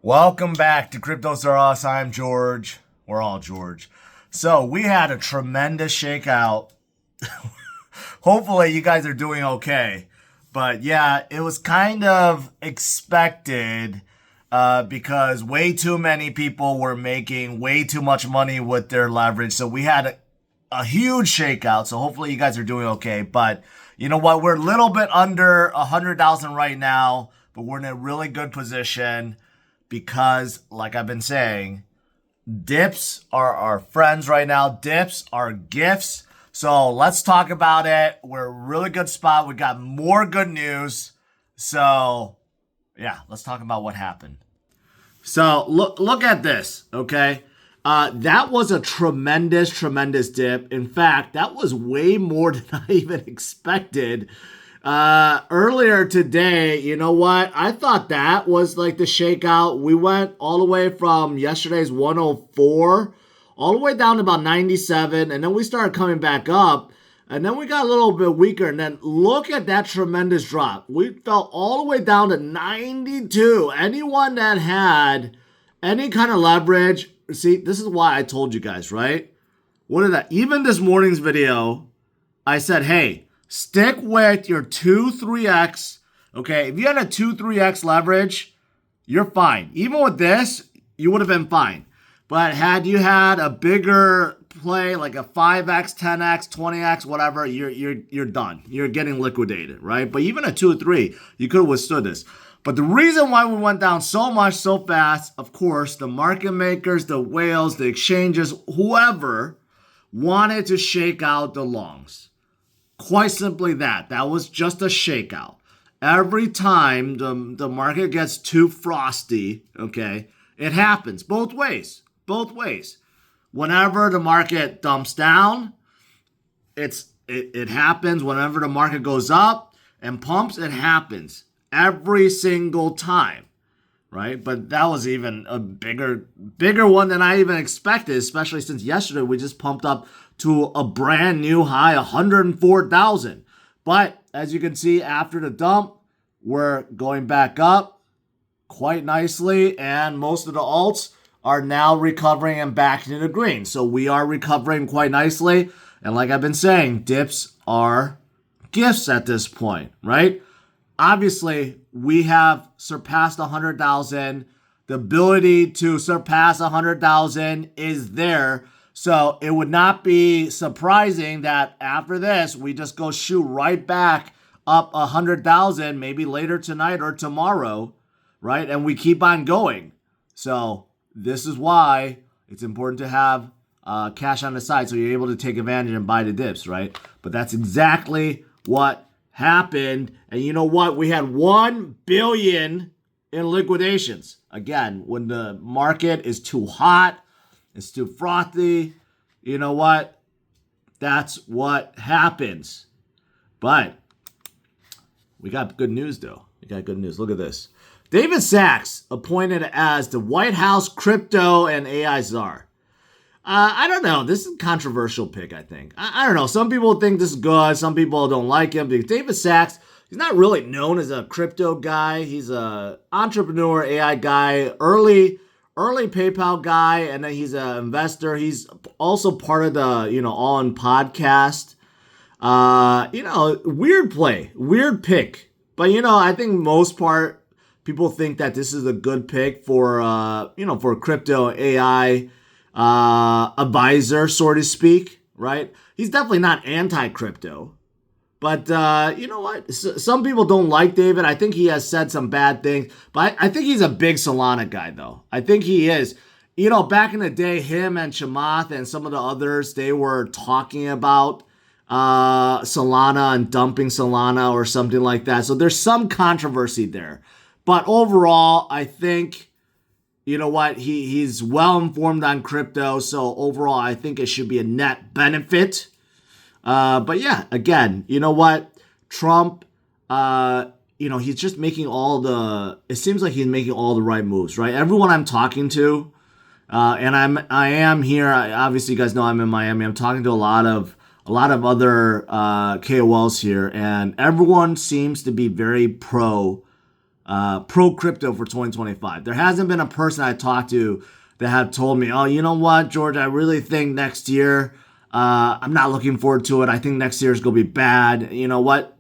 Welcome back to Cryptos Are Us. I'm George. We're all George. So we had a tremendous shakeout. Hopefully you guys are doing okay. But yeah, it was kind of expected because way too many people were making way too much money with their leverage. So we had a huge shakeout. So hopefully you guys are doing okay. But you know what? We're a little bit under 100,000 right now, but we're in a really good position. Because, like I've been saying, dips are our friends right now. Dips are gifts. So let's talk about it. We're in a really good spot. We got more good news. So, yeah, let's talk about what happened. So look at this, okay? That was a tremendous dip. In fact, that was way more than I even expected. Earlier today, you know what? I thought that was like the shakeout. We went all the way from yesterday's 104 all the way down to about 97, and then we started coming back up, and then we got a little bit weaker, and then look at that tremendous drop. We fell all the way down to 92. Anyone that had any kind of leverage, see, this is why I told you guys, right? What did that? Even this morning's video, I said, hey, stick with your 2-3x, okay? If you had a 2-3x leverage, you're fine. Even with this, you would have been fine. But had you had a bigger play, like a 5x, 10x, 20x, whatever, you're done. You're getting liquidated, right? But even a 2 or 3, you could have withstood this. But the reason why we went down so much, so fast, of course, the market makers, the whales, the exchanges, whoever wanted to shake out the longs. Quite simply that. That was just a shakeout. Every time the market gets too frosty, okay, it happens both ways. Both ways. Whenever the market dumps down, it happens. Whenever the market goes up and pumps, it happens. Every single time, right? But that was even a bigger one than I even expected, especially since yesterday we just pumped up to a brand new high, 104,000. But as you can see, after the dump, we're going back up quite nicely, and most of the alts are now recovering and back into the green. So we are recovering quite nicely. And like I've been saying, dips are gifts at this point, right? Obviously, we have surpassed 100,000. The ability to surpass 100,000 is there. So it would not be surprising that after this, we just go shoot right back up 100,000, maybe later tonight or tomorrow, right? And we keep on going. So this is why it's important to have cash on the side so you're able to take advantage and buy the dips, right? But that's exactly what happened. And you know what? We had 1 billion in liquidations. Again, when the market is too hot, it's too frothy. You know what? That's what happens. But we got good news, though. We got good news. Look at this. David Sachs appointed as the White House crypto and AI czar. I don't know. This is a controversial pick, I think. I don't know. Some people think this is good. Some people don't like him. Because David Sachs, he's not really known as a crypto guy. He's an entrepreneur, AI guy, early PayPal guy, and then he's an investor. He's also part of the, All In podcast. Weird play, weird pick. But, I think most part, people think that this is a good pick for, for a crypto AI advisor, so to speak, right? He's definitely not anti-crypto. But you know what? Some people don't like David. I think he has said some bad things. But I think he's a big Solana guy, though. I think he is. Back in the day, him and Chamath and some of the others, they were talking about Solana and dumping Solana or something like that. So there's some controversy there. But overall, I think, you know what? He's well informed on crypto. So overall, I think it should be a net benefit. But yeah, again, you know what? Trump, he's just making it seems like he's making all the right moves, right? Everyone I'm talking to, and I am here. Obviously, you guys know I'm in Miami. I'm talking to a lot of other KOLs here, and everyone seems to be very pro pro crypto for 2025. There hasn't been a person I talked to that have told me, oh, you know what, George, I really think next year, I'm not looking forward to it. I think next year is going to be bad. You know what?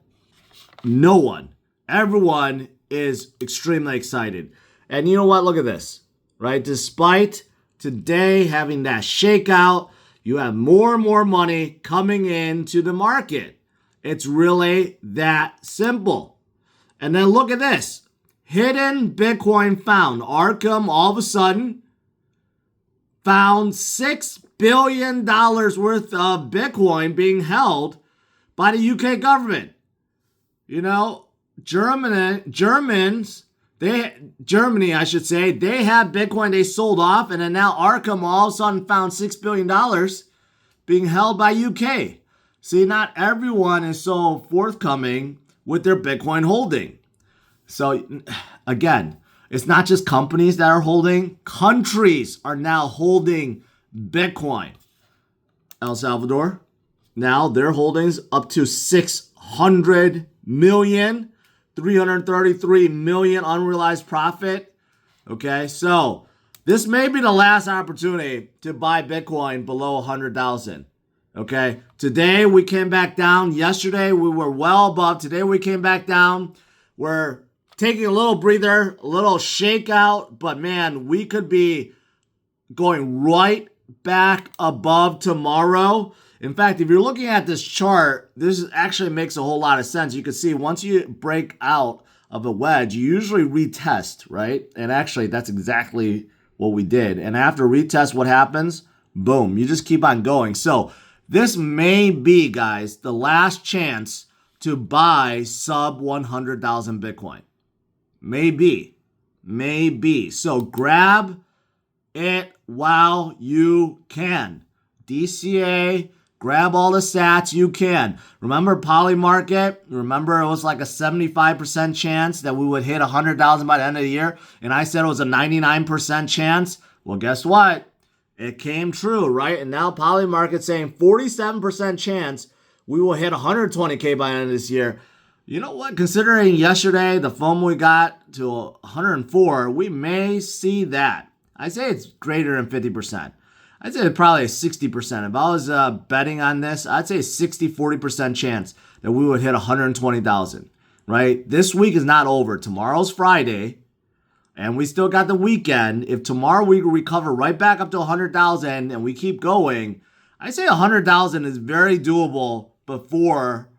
No one. Everyone is extremely excited. And you know what? Look at this, right? Despite today having that shakeout, you have more and more money coming into the market. It's really that simple. And then look at this. Hidden Bitcoin found. Arkham all of a sudden found $6 billion worth of Bitcoin being held by the UK government. You know, Germany, I should say, they had Bitcoin they sold off, and then now Arkham all of a sudden found $6 billion being held by UK. See, not everyone is so forthcoming with their Bitcoin holding. So, again, it's not just companies that are holding. Countries are now holding Bitcoin. El Salvador, now their holdings up to 600 million, 333 million unrealized profit. Okay, so this may be the last opportunity to buy Bitcoin below 100,000. Okay, today we came back down. Yesterday we were well above. Today we came back down. We're taking a little breather, a little shakeout, but man, we could be going right back above tomorrow. In fact, if you're looking at this chart, this actually makes a whole lot of sense. You can see once you break out of a wedge, you usually retest, right? And actually, that's exactly what we did. And after retest, what happens? Boom, you just keep on going. So this may be, guys, the last chance to buy sub 100,000 Bitcoin. Maybe. So grab it while you can. DCA, grab all the sats you can. Remember Polymarket? Remember it was like a 75% chance that we would hit 100,000 by the end of the year? And I said it was a 99% chance. Well, guess what? It came true, right? And now Polymarket's saying 47% chance we will hit 120K by the end of this year. You know what? Considering yesterday the FOMO we got to 104, we may see that. I say it's greater than 50%. I'd say probably a 60%. If I was betting on this, I'd say 60-40% chance that we would hit 120,000, right? This week is not over. Tomorrow's Friday, and we still got the weekend. If tomorrow we recover right back up to 100,000 and we keep going, I'd say 100,000 is very doable before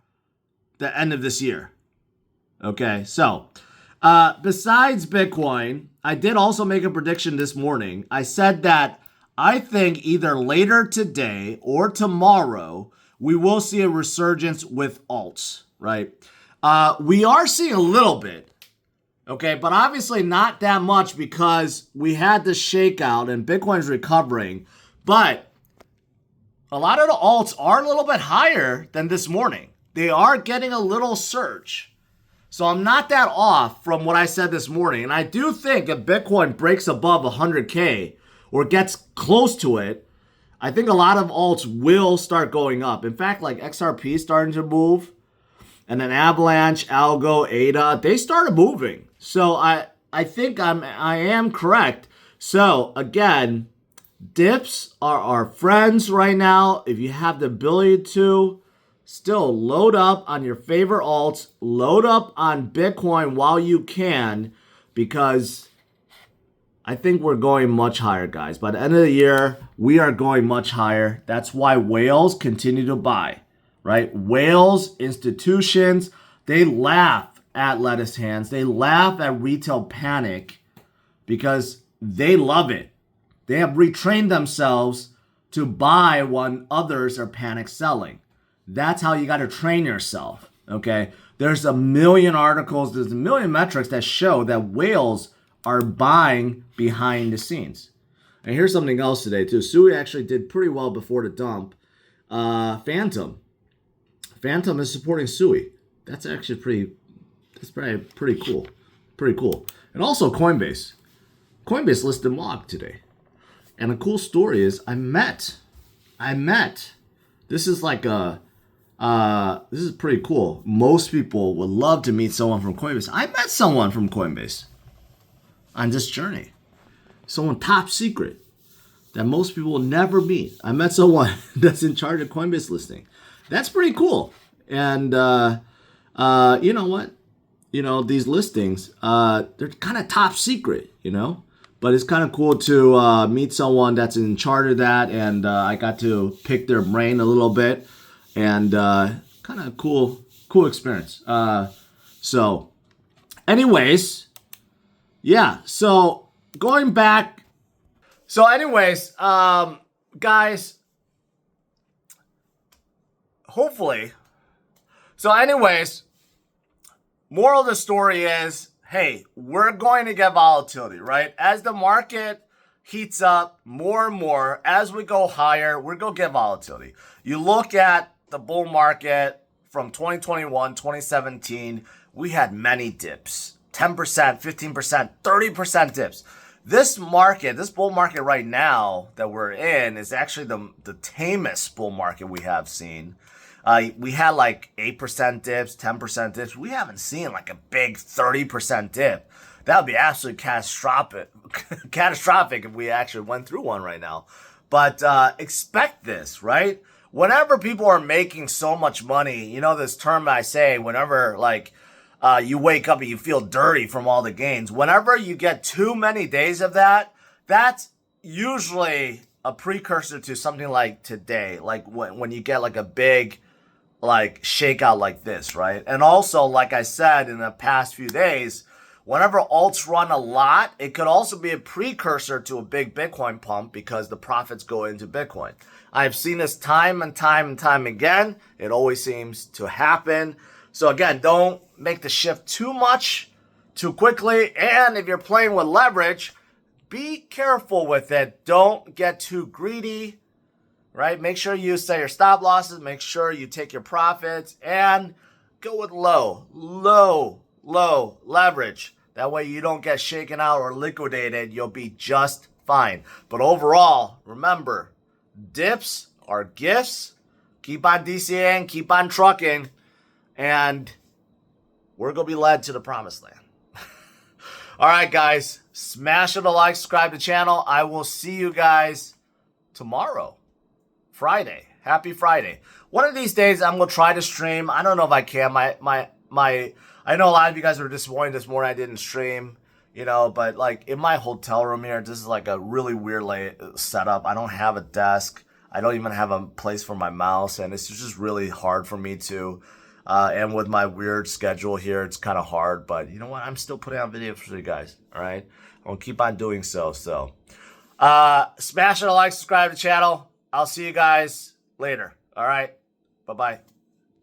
the end of this year. Okay, so besides Bitcoin, I did also make a prediction this morning. I said that I think either later today or tomorrow, we will see a resurgence with alts, right? We are seeing a little bit, okay, but obviously not that much because we had this shakeout and Bitcoin's recovering, but a lot of the alts are a little bit higher than this morning. They are getting a little surge. So I'm not that off from what I said this morning. And I do think if Bitcoin breaks above 100K or gets close to it, I think a lot of alts will start going up. In fact, like XRP is starting to move. And then Avalanche, Algo, ADA, they started moving. So I think I am correct. So again, dips are our friends right now. If you have the ability to, still load up on your favorite alts, load up on Bitcoin while you can, because I think we're going much higher, guys. By the end of the year, we are going much higher. That's why whales continue to buy, right? Whales, institutions, they laugh at lettuce hands. They laugh at retail panic because they love it. They have retrained themselves to buy when others are panic selling. That's how you got to train yourself, okay? There's a million articles, there's a million metrics that show that whales are buying behind the scenes. And here's something else today, too. Sui actually did pretty well before the dump. Phantom is supporting Sui. That's actually probably pretty cool. Pretty cool. And also Coinbase. Coinbase listed Mob today. And a cool story is I met. This is like a This is pretty cool. Most people would love to meet someone from Coinbase. I met someone from Coinbase on this journey. Someone top secret that most people will never meet. I met someone that's in charge of Coinbase listing. That's pretty cool. And you know what? You know, these listings, they're kind of top secret, you know? But it's kind of cool to meet someone that's in charge of that. And I got to pick their brain a little bit. And kind of cool experience. So anyways, yeah. So going back. So anyways, guys, hopefully. So anyways, moral of the story is, hey, we're going to get volatility, right? As the market heats up more and more, as we go higher, we're going to get volatility. You look at the bull market from 2021, 2017, we had many dips, 10%, 15%, 30% dips. This market, this bull market right now that we're in is actually the tamest bull market we have seen. We had like 8% dips, 10% dips. We haven't seen like a big 30% dip. That would be absolutely catastrophic if we actually went through one right now. But expect this, right? Whenever people are making so much money, you know this term I say, whenever like you wake up and you feel dirty from all the gains. Whenever you get too many days of that, that's usually a precursor to something like today. Like when you get like a big like shakeout like this, right? And also, like I said in the past few days, whenever alts run a lot, it could also be a precursor to a big Bitcoin pump because the profits go into Bitcoin. I've seen this time and time again. It always seems to happen. So again, don't make the shift too much, too quickly. And if you're playing with leverage, be careful with it. Don't get too greedy, right? Make sure you set your stop losses. Make sure you take your profits and go with low leverage. That way you don't get shaken out or liquidated. You'll be just fine. But overall, remember, dips are gifts. Keep on DCAing, keep on trucking, and we're going to be led to the promised land. All right, guys, smash the like, subscribe to the channel. I will see you guys tomorrow, Friday. Happy Friday. One of these days, I'm going to try to stream. I don't know if I can. I know a lot of you guys were disappointed this morning I didn't stream, you know, but like in my hotel room here, this is like a really weird setup. I don't have a desk. I don't even have a place for my mouse, and it's just really hard for me to. And with my weird schedule here, it's kind of hard, but you know what? I'm still putting out videos for you guys, all right? I'll keep on doing so. Smash the like, subscribe to the channel. I'll see you guys later, all right? Bye-bye.